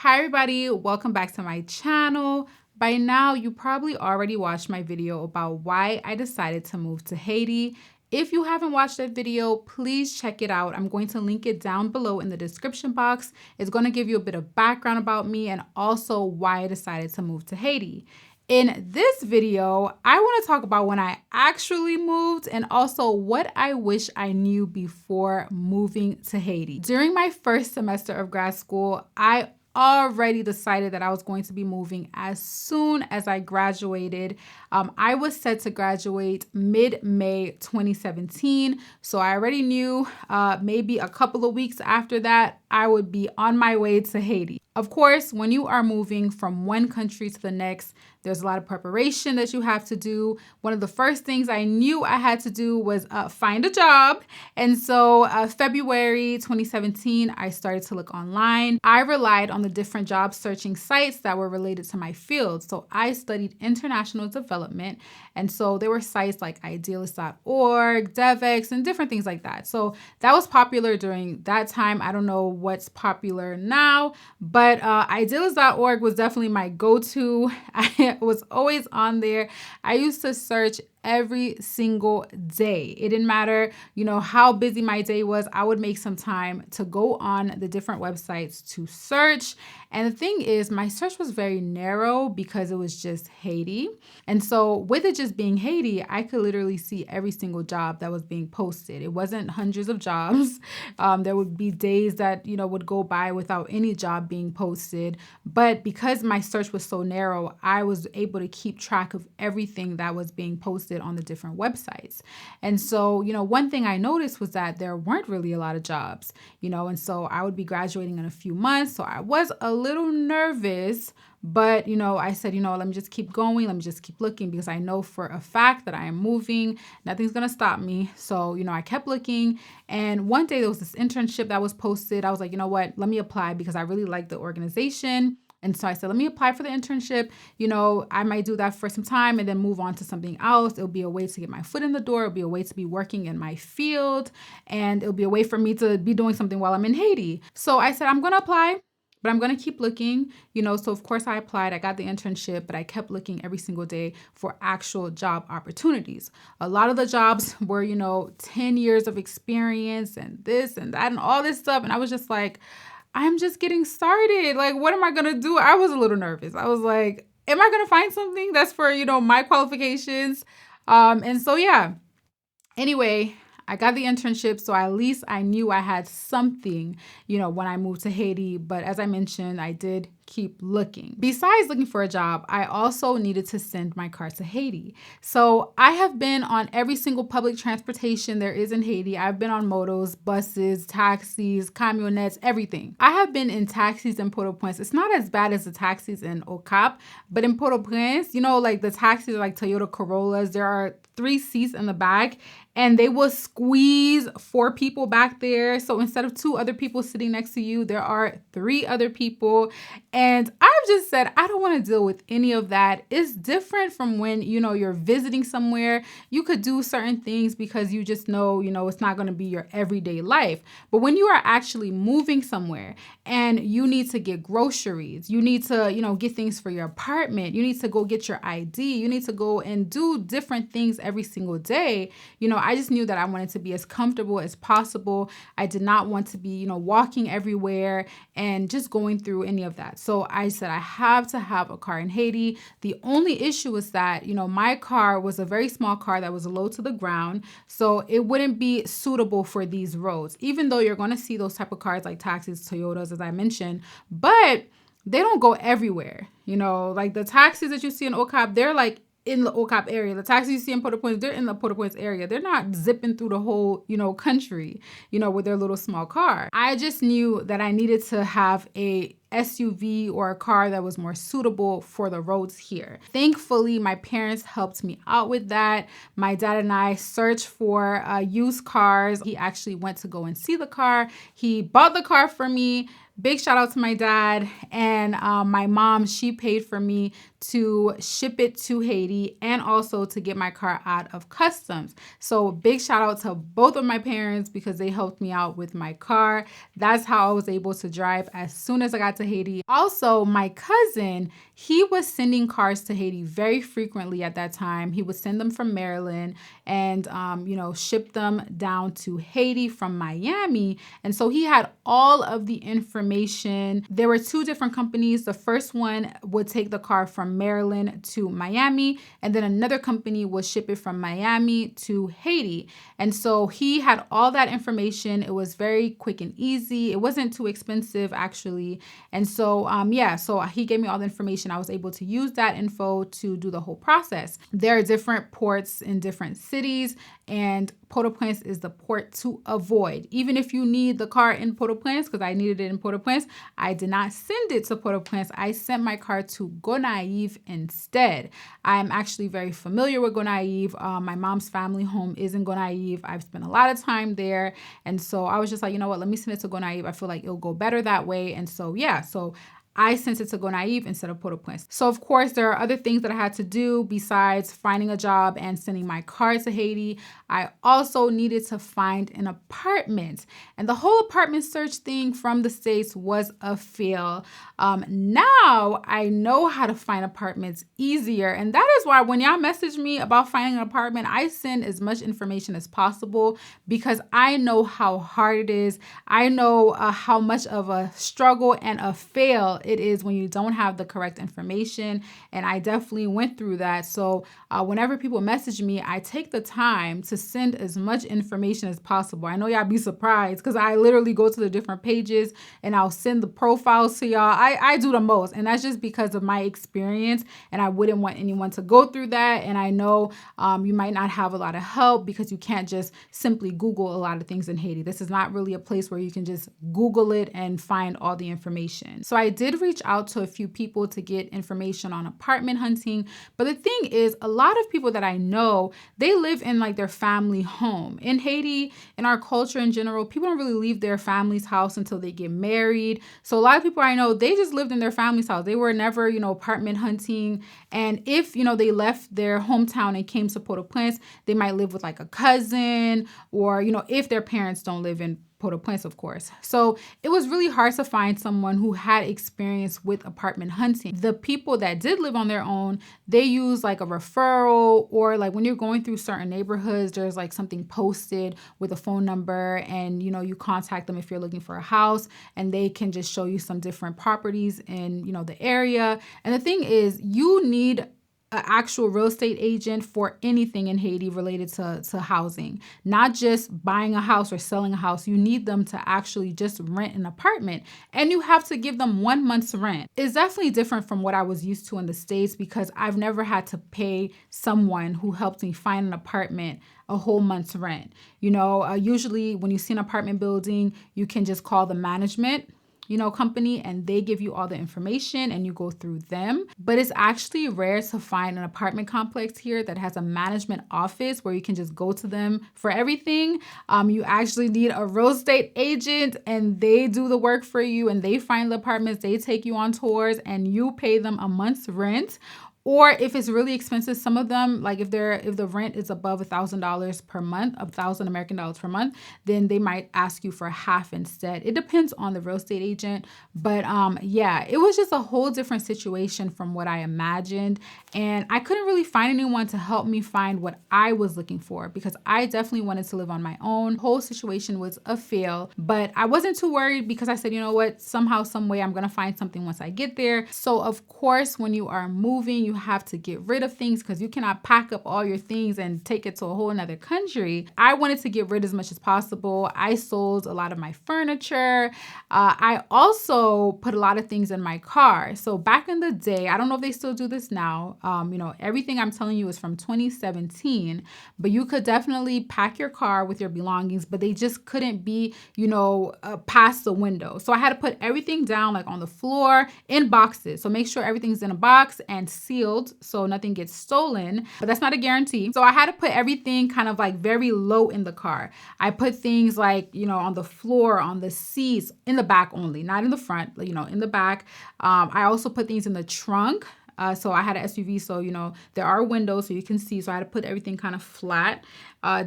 Hi everybody, welcome back to my channel. By now, you probably already watched my video about why I decided to move to Haiti. If you haven't watched that video, please check it out. I'm going to link it down below in the description box. It's going to give you a bit of background about me and also why I decided to move to Haiti. In this video, I want to talk about when I actually moved and also what I wish I knew before moving to Haiti. During my first semester of grad school, I already decided that I was going to be moving as soon as I graduated. I was set to graduate mid-May 2017. So I already knew maybe a couple of weeks after that, I would be on my way to Haiti. Of course, when you are moving from one country to the next, there's a lot of preparation that you have to do. One of the first things I knew I had to do was find a job. And so February 2017, I started to look online. I relied on the different job searching sites that were related to my field. So I studied international development. And so there were sites like idealist.org, DevX, and different things like that. So that was popular during that time. I don't know what's popular now, but idealist.org was definitely my go-to. I was always on there. I used to search every single day. It didn't matter, how busy my day was. I would make some time to go on the different websites to search. And the thing is, my search was very narrow because it was just Haiti. And so with it just being Haiti, I could literally see every single job that was being posted. It wasn't hundreds of jobs. There would be days that, would go by without any job being posted. But because my search was so narrow, I was able to keep track of everything that was being posted on the different websites. And so, one thing I noticed was that there weren't really a lot of jobs, and so I would be graduating in a few months. So I was a little nervous, but, I said, let me just keep going. Let me just keep looking because I know for a fact that I am moving. Nothing's going to stop me. So, I kept looking. And one day there was this internship that was posted. I was like, you know what, let me apply because I really like the organization. And so I said, let me apply for the internship. I might do that for some time and then move on to something else. It'll be a way to get my foot in the door. It'll be a way to be working in my field. And it'll be a way for me to be doing something while I'm in Haiti. So I said, I'm going to apply, but I'm going to keep looking, So of course I applied, I got the internship, but I kept looking every single day for actual job opportunities. A lot of the jobs were, 10 years of experience and this and that and all this stuff. And I was just like, I'm just getting started. Like, what am I going to do? I was a little nervous. I was like, am I going to find something that's for, my qualifications? And so, yeah. Anyway, I got the internship, so at least I knew I had something, when I moved to Haiti. But as I mentioned, I did keep looking. Besides looking for a job, I also needed to send my car to Haiti. So I have been on every single public transportation there is in Haiti. I've been on motos, buses, taxis, camionettes, everything. I have been in taxis in Port-au-Prince. It's not as bad as the taxis in Cap, but in Port-au-Prince, like the taxis are like Toyota Corollas. There are 3 seats in the back and they will squeeze 4 people back there. So instead of 2 other people sitting next to you, there are 3 other people. And I've just said, I don't want to deal with any of that. It's different from when, you're visiting somewhere. You could do certain things because you just know, it's not going to be your everyday life. But when you are actually moving somewhere and you need to get groceries, you need to, get things for your apartment, you need to go get your ID, you need to go and do different things every single day. I just knew that I wanted to be as comfortable as possible. I did not want to be, walking everywhere and just going through any of that. So I said, I have to have a car in Haiti. The only issue is that, my car was a very small car that was low to the ground. So it wouldn't be suitable for these roads, even though you're going to see those type of cars like taxis, Toyotas, as I mentioned, but they don't go everywhere. Like the taxis that you see in Ocap, they're like in the Ocap area. The taxis you see in Port-au-Prince, they're in the Port-au-Prince area. They're not zipping through the whole, country, with their little small car. I just knew that I needed to have a SUV or a car that was more suitable for the roads here. Thankfully, my parents helped me out with that. My dad and I searched for used cars. He actually went to go and see the car. He bought the car for me Big shout out to my dad and my mom. She paid for me to ship it to Haiti and also to get my car out of customs. So big shout out to both of my parents because they helped me out with my car. That's how I was able to drive as soon as I got to Haiti. Also, my cousin, he was sending cars to Haiti very frequently at that time. He would send them from Maryland and, ship them down to Haiti from Miami. And so he had all of the information. There were two different companies. The first one would take the car from Maryland to Miami, and then another company would ship it from Miami to Haiti. And so he had all that information. It was very quick and easy. It wasn't too expensive, actually. And so, so he gave me all the information. I was able to use that info to do the whole process. There are different ports in different cities, and Port-au-Prince is the port to avoid. Even if you need the car in Port-au-Prince, because I needed it in Port-au-Prince, I did not send it to Port-au-Prince. I sent my car to Gonaïves instead. I'm actually very familiar with Gonaïves. My mom's family home is in Gonaïves. I've spent a lot of time there. And so I was just like, you know what, let me send it to Gonaïves. I feel like it'll go better that way. And so, I sent it to Gonaïves instead of Port-au-Prince. So of course, there are other things that I had to do besides finding a job and sending my car to Haiti. I also needed to find an apartment. And the whole apartment search thing from the States was a fail. Now I know how to find apartments easier. And that is why when y'all message me about finding an apartment, I send as much information as possible because I know how hard it is. I know how much of a struggle and a fail it is when you don't have the correct information. And I definitely went through that. So whenever people message me, I take the time to send as much information as possible. I know y'all be surprised because I literally go to the different pages and I'll send the profiles to y'all. I do the most, and that's just because of my experience, and I wouldn't want anyone to go through that. And I know you might not have a lot of help because you can't just simply Google a lot of things in Haiti. This is not really a place where you can just Google it and find all the information. So I did reach out to a few people to get information on apartment hunting. But the thing is, a lot of people that I know, they live in like their family home. In Haiti, in our culture in general, people don't really leave their family's house until they get married. So a lot of people I know, they just lived in their family's house. They were never, apartment hunting. And if, they left their hometown and came to Port-au-Prince, they might live with like a cousin or, if their parents don't live in Port-au-Prince, of course. So it was really hard to find someone who had experience with apartment hunting. The people that did live on their own, they use like a referral, or like when you're going through certain neighborhoods, there's like something posted with a phone number, and you contact them if you're looking for a house, and they can just show you some different properties in the area. And the thing is, you need an actual real estate agent for anything in Haiti related to housing, not just buying a house or selling a house. You need them to actually just rent an apartment, and you have to give them 1 month's rent. It's definitely different from what I was used to in the States because I've never had to pay someone who helped me find an apartment a whole month's rent. Usually when you see an apartment building, you can just call the management company, and they give you all the information and you go through them. But it's actually rare to find an apartment complex here that has a management office where you can just go to them for everything. You actually need a real estate agent, and they do the work for you, and they find the apartments, they take you on tours, and you pay them a month's rent. Or if it's really expensive, some of them, like if the rent is above $1,000 per month, $1,000 per month, then they might ask you for half instead. It depends on the real estate agent. But it was just a whole different situation from what I imagined. And I couldn't really find anyone to help me find what I was looking for because I definitely wanted to live on my own. The whole situation was a fail, but I wasn't too worried because I said, you know what, somehow, some way I'm going to find something once I get there. So of course, when you are moving, you have to get rid of things because you cannot pack up all your things and take it to a whole another country. I wanted to get rid as much as possible. I sold a lot of my furniture. I also put a lot of things in my car. So back in the day, I don't know if they still do this now. Everything I'm telling you is from 2017, but you could definitely pack your car with your belongings, but they just couldn't be, past the window. So I had to put everything down like on the floor in boxes. So make sure everything's in a box and seal sealed so nothing gets stolen, but that's not a guarantee. So I had to put everything kind of like very low in the car. I put things like, on the floor, on the seats, in the back only, not in the front, in the back. I also put things in the trunk. So I had an SUV, so, there are windows so you can see. So I had to put everything kind of flat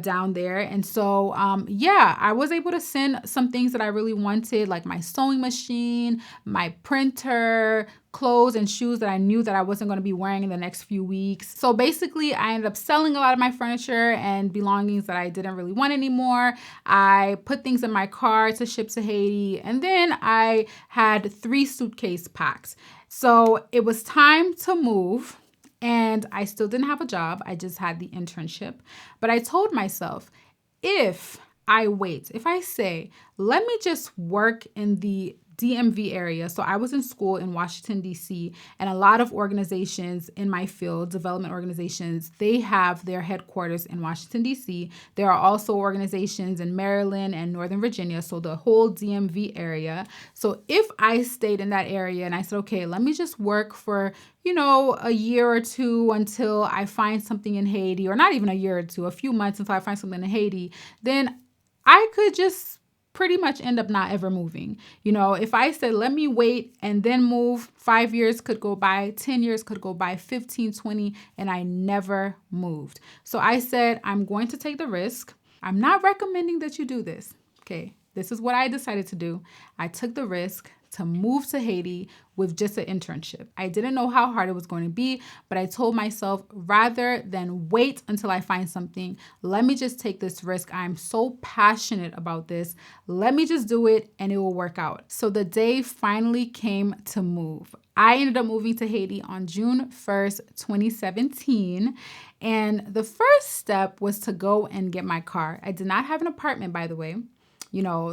down there. And so, I was able to send some things that I really wanted, like my sewing machine, my printer, clothes and shoes that I knew that I wasn't going to be wearing in the next few weeks. So basically, I ended up selling a lot of my furniture and belongings that I didn't really want anymore. I put things in my car to ship to Haiti. And then I had 3 suitcases packed. So it was time to move. And I still didn't have a job. I just had the internship. But I told myself, if I say, let me just work in the DMV area. So I was in school in Washington, D.C., and a lot of organizations in my field, development organizations, they have their headquarters in Washington, D.C. There are also organizations in Maryland and Northern Virginia, so the whole DMV area. So if I stayed in that area and I said, okay, let me just work for a year or two until I find something in Haiti, or not even a year or two, a few months until I find something in Haiti, then I could just pretty much end up not ever moving. If I said, let me wait and then move, 5 years could go by, 10 years could go by, 15, 20, and I never moved. So I said, I'm going to take the risk. I'm not recommending that you do this. Okay. This is what I decided to do. I took the risk to move to Haiti with just an internship. I didn't know how hard it was going to be, but I told myself, rather than wait until I find something, let me just take this risk. I'm so passionate about this. Let me just do it and it will work out. So the day finally came to move. I ended up moving to Haiti on June 1st, 2017. And the first step was to go and get my car. I did not have an apartment, by the way.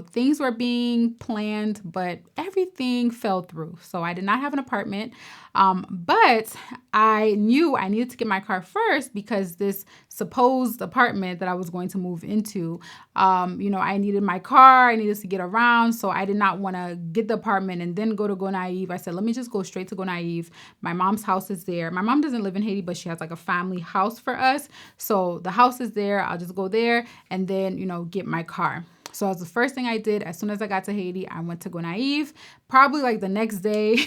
Things were being planned, but everything fell through. So I did not have an apartment. But I knew I needed to get my car first because this supposed apartment that I was going to move into, I needed my car. I needed to get around. So I did not want to get the apartment and then go to Gonaïve. I said, let me just go straight to Gonaïve. My mom's house is there. My mom doesn't live in Haiti, but she has like a family house for us. So the house is there. I'll just go there and then, get my car. So that was the first thing I did. As soon as I got to Haiti, I went to Gonaïve. Probably like the next day,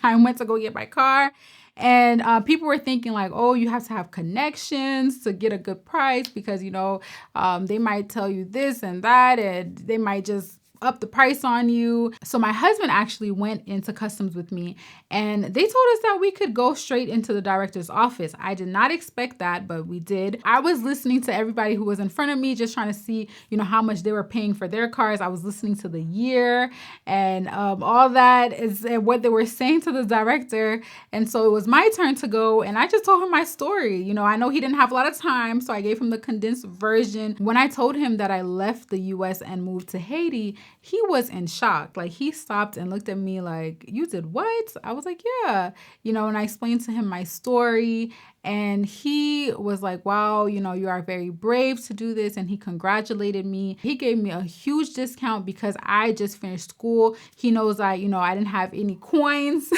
I went to go get my car. And people were thinking like, oh, you have to have connections to get a good price because, they might tell you this and that, and they might just up the price on you. So my husband actually went into customs with me and they told us that we could go straight into the director's office. I did not expect that, but we did. I was listening to everybody who was in front of me, just trying to see, how much they were paying for their cars. I was listening to the year and all that is what they were saying to the director. And so it was my turn to go and I just told him my story. I know he didn't have a lot of time, so I gave him the condensed version. When I told him that I left the US and moved to Haiti, he was in shock. Like he stopped and looked at me like, you did what? I was like, yeah, and I explained to him my story and he was like, wow, you are very brave to do this. And he congratulated me. He gave me a huge discount because I just finished school. He knows I didn't have any coins.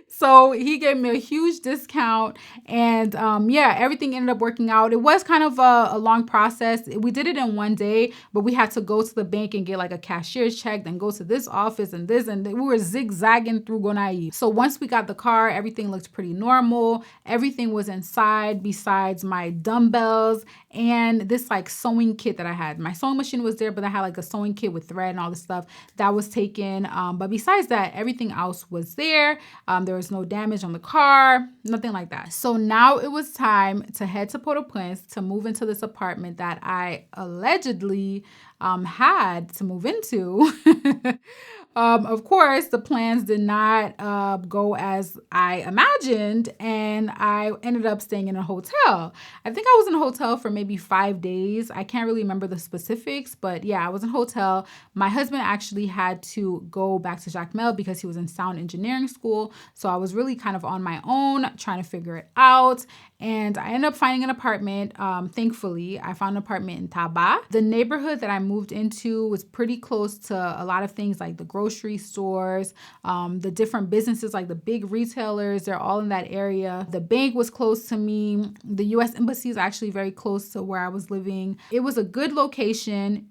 So he gave me a huge discount and everything ended up working out. It was kind of a long process. We did it in one day, but we had to go to the bank and get like a cashier's check, then go to this office and this, and we were zigzagging through Gonaïve. So once we got the car, everything looked pretty normal. Everything was inside besides my dumbbells and this like sewing kit that I had. My sewing machine was there, but I had like a sewing kit with thread and all this stuff that was taken. But besides that, everything else was there. There was no damage on the car, nothing like that. So now it was time to head to Port-au-Prince to move into this apartment that I allegedly had to move into. Of course, the plans did not go as I imagined, and I ended up staying in a hotel. I think I was in a hotel for maybe 5 days. I can't really remember the specifics, but yeah, I was in a hotel. My husband actually had to go back to Jacmel because he was in sound engineering school. So I was really kind of on my own trying to figure it out. And I ended up finding an apartment. Thankfully, I found an apartment in Taba. The neighborhood that I moved into was pretty close to a lot of things like the grocery grocery stores, the different businesses, like the big retailers, they're all in that area. The bank was close to me. The U.S. Embassy is actually very close to where I was living. It was a good location.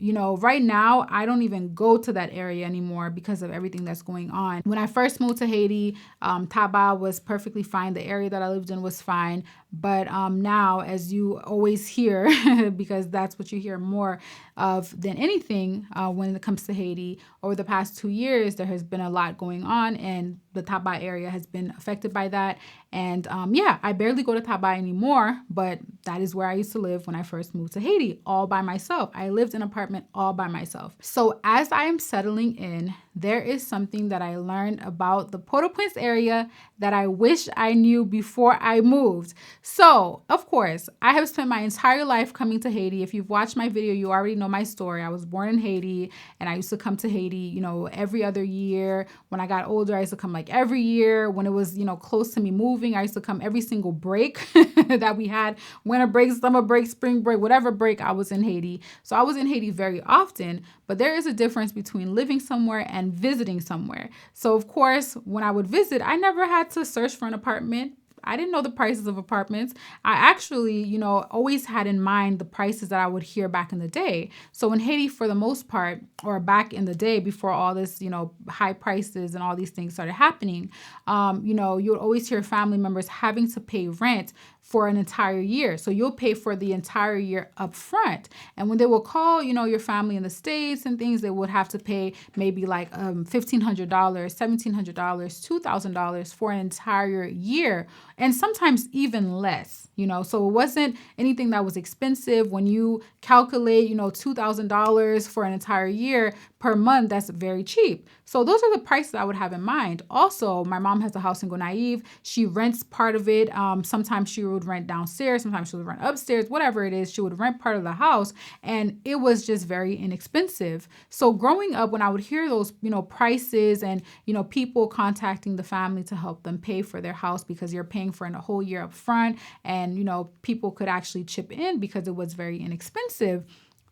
Right now, I don't even go to that area anymore because of everything that's going on. When I first moved to Haiti, Taba was perfectly fine. The area that I lived in was fine. But now, as you always hear, because that's what you hear more of than anything when it comes to Haiti, over the past 2 years, there has been a lot going on, and the Taba area has been affected by that. And I barely go to Taba anymore, but that is where I used to live when I first moved to Haiti, all by myself. I lived in an apartment all by myself. So as I am settling in, there is something that I learned about the Port-au-Prince area that I wish I knew before I moved. So, of course, I have spent my entire life coming to Haiti. If you've watched my video, you already know my story. I was born in Haiti, and I used to come to Haiti, every other year. When I got older, I used to come like every year. When it was, close to me moving, I used to come every single break that we had. Winter break, summer break, spring break, whatever break, I was in Haiti. So I was in Haiti very often, but there is a difference between living somewhere and visiting somewhere. So of course, when I would visit, I never had to search for an apartment. I didn't know the prices of apartments. I actually, always had in mind the prices that I would hear back in the day. So in Haiti, for the most part, or back in the day before all this, high prices and all these things started happening, you would always hear family members having to pay rent for an entire year. So you'll pay for the entire year up front. And when they will call, your family in the States and things, they would have to pay maybe like $1,500, $1,700, $2,000 for an entire year. And sometimes even less, so it wasn't anything that was expensive. When you calculate, $2,000 for an entire year per month, that's very cheap. So those are the prices I would have in mind. Also, my mom has a house in Gonaive. She rents part of it. Sometimes she would rent downstairs. Sometimes she would rent upstairs, whatever it is. She would rent part of the house, and it was just very inexpensive. So growing up, when I would hear those, prices and, people contacting the family to help them pay for their house because you're paying for a whole year up front, and, people could actually chip in because it was very inexpensive.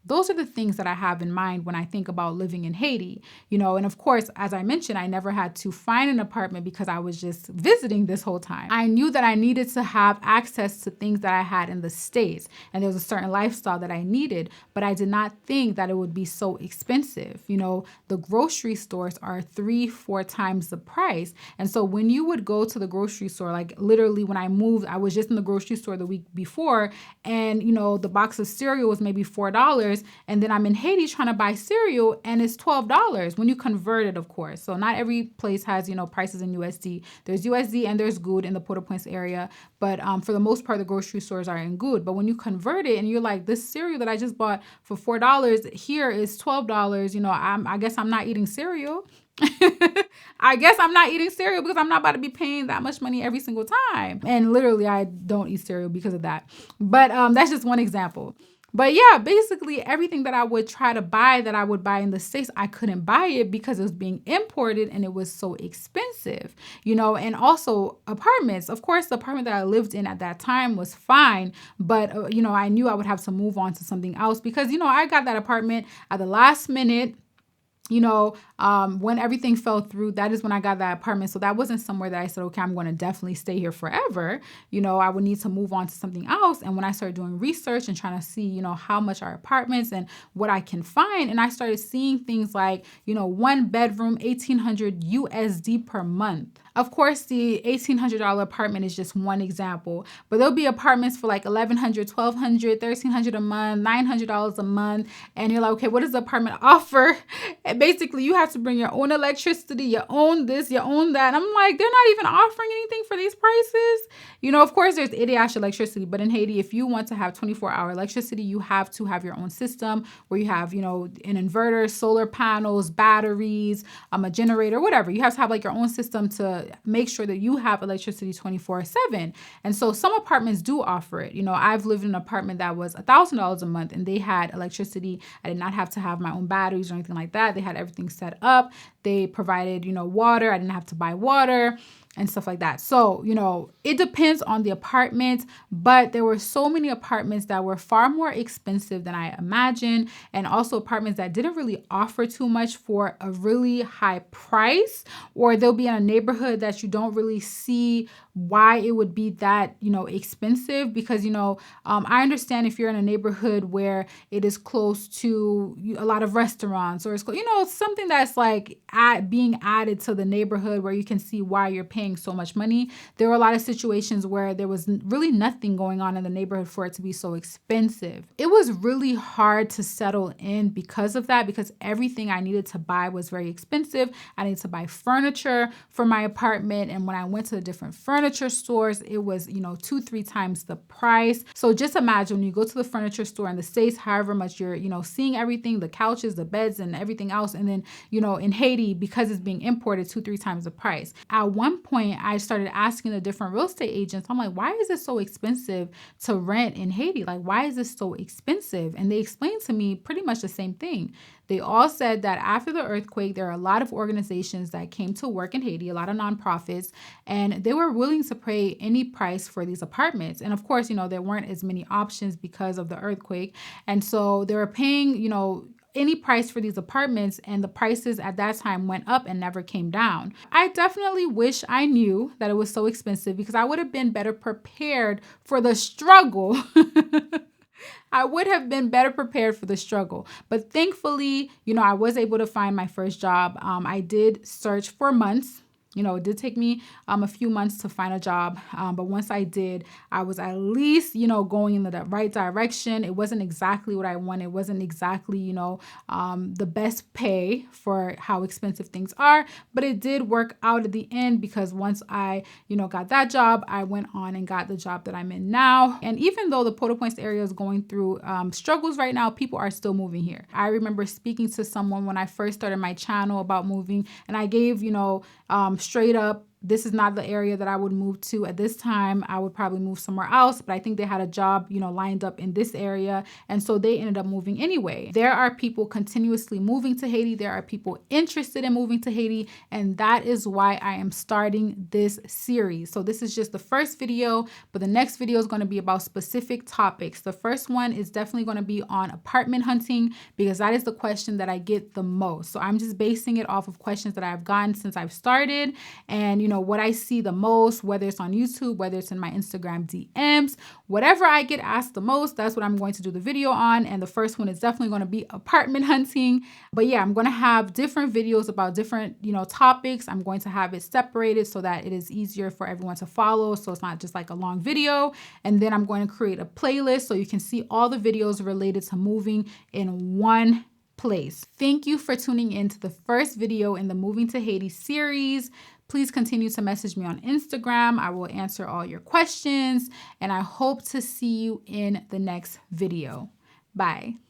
Those are the things that I have in mind when I think about living in Haiti, and of course, as I mentioned, I never had to find an apartment because I was just visiting this whole time. I knew that I needed to have access to things that I had in the States, and there was a certain lifestyle that I needed, but I did not think that it would be so expensive. The grocery stores are 3-4 times the price. And so when you would go to the grocery store, like literally when I moved, I was just in the grocery store the week before, and the box of cereal was maybe $4. And then I'm in Haiti trying to buy cereal, and it's $12 when you convert it, of course. So not every place has, prices in USD. There's USD and there's good in the Port-au-Prince area. But for the most part, the grocery stores are in good. But when you convert it and you're like, this cereal that I just bought for $4 here is $12, I guess I'm not eating cereal. I guess I'm not eating cereal because I'm not about to be paying that much money every single time. And literally, I don't eat cereal because of that. But that's just one example. But yeah, basically everything that I would try to buy that I would buy in the States, I couldn't buy it because it was being imported and it was so expensive, and also apartments. Of course, the apartment that I lived in at that time was fine, but, I knew I would have to move on to something else because, I got that apartment at the last minute. When everything fell through, that is when I got that apartment. So that wasn't somewhere that I said, okay, I'm going to definitely stay here forever. I would need to move on to something else. And when I started doing research and trying to see, how much are apartments and what I can find, and I started seeing things like, 1 bedroom, $1,800 USD per month. Of course, the $1,800 apartment is just one example, but there'll be apartments for like $1,100, $1,200, $1,300 a month, $900 a month. And you're like, okay, what does the apartment offer? And basically you have to bring your own electricity, your own this, your own that. And I'm like, they're not even offering anything for these prices. Of course there's Idiash electricity, but in Haiti, if you want to have 24-hour electricity, you have to have your own system where you have, an inverter, solar panels, batteries, a generator, whatever. You have to have like your own system to make sure that you have electricity 24/7. And so some apartments do offer it. I've lived in an apartment that was $1,000 a month and they had electricity. I did not have to have my own batteries or anything like that. They had everything set up. They provided, water. I didn't have to buy water. and stuff like that. So, it depends on the apartment, but there were so many apartments that were far more expensive than I imagined, and also apartments that didn't really offer too much for a really high price, or they'll be in a neighborhood that you don't really see why it would be that, expensive, because, I understand if you're in a neighborhood where it is close to a lot of restaurants, or it's, something that's like being added to the neighborhood where you can see why you're paying so much money. There were a lot of situations where there was really nothing going on in the neighborhood for it to be so expensive. It was really hard to settle in because of that, because everything I needed to buy was very expensive. I needed to buy furniture for my apartment, and when I went to the different furniture stores, it was 2-3 times the price. So just imagine when you go to the furniture store in the States, however much you're seeing everything, the couches, the beds, and everything else, and then in Haiti, because it's being imported, 2-3 times the price. At one point, I started asking the different real estate agents, I'm like, why is it so expensive to rent in Haiti? Like, why is this so expensive? And they explained to me pretty much the same thing. They all said that after the earthquake, there are a lot of organizations that came to work in Haiti, a lot of nonprofits, and they were willing to pay any price for these apartments. And of course, there weren't as many options because of the earthquake. And so they were paying, any price for these apartments, and the prices at that time went up and never came down. I definitely wish I knew that it was so expensive, because I would have been better prepared for the struggle. I would have been better prepared for the struggle. But thankfully, I was able to find my first job. I did search for months. It did take me a few months to find a job. But once I did, I was at least, going in the right direction. It wasn't exactly what I wanted. It wasn't exactly, the best pay for how expensive things are. But it did work out at the end, because once I, got that job, I went on and got the job that I'm in now. And even though the Port-au-Prince area is going through struggles right now, people are still moving here. I remember speaking to someone when I first started my channel about moving, and I gave, straight up, this is not the area that I would move to at this time. I would probably move somewhere else, but I think they had a job, lined up in this area. And so they ended up moving anyway. There are people continuously moving to Haiti. There are people interested in moving to Haiti. And that is why I am starting this series. So this is just the first video, but the next video is going to be about specific topics. The first one is definitely going to be on apartment hunting, because that is the question that I get the most. So I'm just basing it off of questions that I've gotten since I've started, and what I see the most, whether it's on YouTube, whether it's in my Instagram DMs, whatever I get asked the most, that's what I'm going to do the video on. And the first one is definitely going to be apartment hunting. But yeah, I'm going to have different videos about different, topics. I'm going to have it separated so that it is easier for everyone to follow. So it's not just like a long video. And then I'm going to create a playlist so you can see all the videos related to moving in one place. Thank you for tuning in to the first video in the Moving to Haiti series. Please continue to message me on Instagram. I will answer all your questions, and I hope to see you in the next video. Bye.